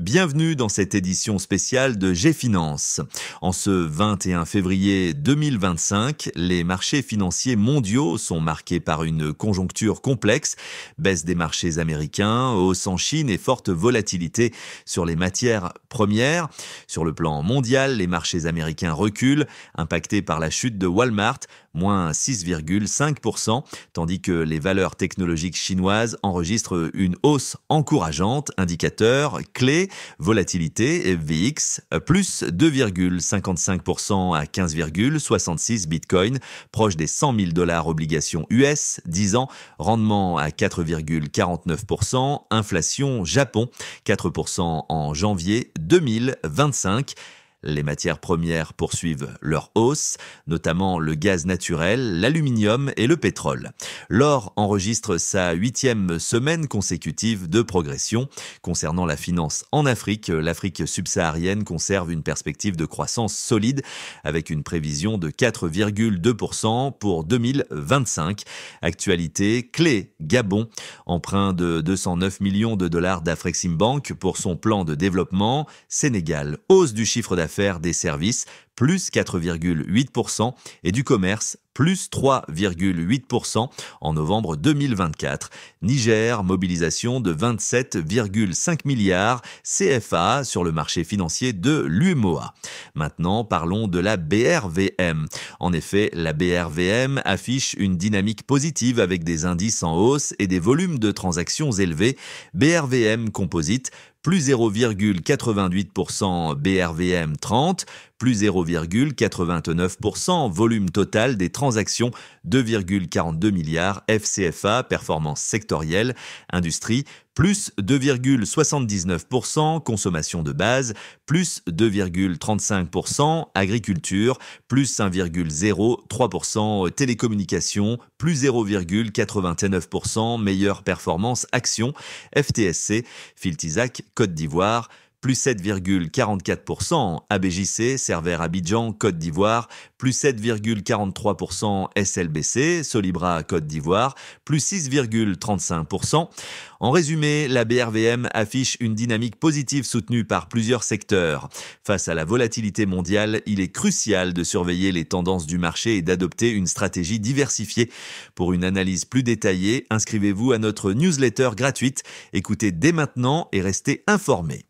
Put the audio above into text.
Bienvenue dans cette édition spéciale de G-Finance. En ce 21 février 2025, les marchés financiers mondiaux sont marqués par une conjoncture complexe, baisse des marchés américains, hausse en Chine et forte volatilité sur les matières premières. Sur le plan mondial, les marchés américains reculent, impactés par la chute de Walmart, moins 6,5%, tandis que les valeurs technologiques chinoises enregistrent une hausse encourageante, indicateur clé, volatilité VX, plus 2,55% à 15,66 Bitcoin, proche des 100 000 $ obligations US, 10 ans, rendement à 4,49%, inflation Japon, 4% en janvier 2025. Les matières premières poursuivent leur hausse, notamment le gaz naturel, l'aluminium et le pétrole. L'or enregistre sa 8e semaine consécutive de progression. Concernant la finance en Afrique, l'Afrique subsaharienne conserve une perspective de croissance solide avec une prévision de 4,2% pour 2025. Actualité clé, Gabon, emprunt de 209 millions de dollars d'Afreximbank pour son plan de développement. Sénégal, hausse du chiffre d'affaires des services, plus 4,8%, et du commerce, plus 3,8% en novembre 2024. Niger, mobilisation de 27,5 milliards CFA sur le marché financier de l'UEMOA. Maintenant, parlons de la BRVM. En effet, la BRVM affiche une dynamique positive avec des indices en hausse et des volumes de transactions élevés. BRVM Composite, plus 0,88% BRVM 30, plus 0,89% volume total des transactions, 2,42 milliards FCFA, performance sectorielle, industrie, plus 2,79%, consommation de base, plus 2,35%, agriculture, plus 1,03%, télécommunications, plus 0,89%, meilleure performance action, FTSC, Filtisac, Côte d'Ivoire, plus 7,44%, ABJC, Servère Abidjan, Côte d'Ivoire, plus 7,43% SLBC, Solibra, Côte d'Ivoire, plus 6,35%. En résumé, la BRVM affiche une dynamique positive soutenue par plusieurs secteurs. Face à la volatilité mondiale, il est crucial de surveiller les tendances du marché et d'adopter une stratégie diversifiée. Pour une analyse plus détaillée, inscrivez-vous à notre newsletter gratuite. Écoutez dès maintenant et restez informés.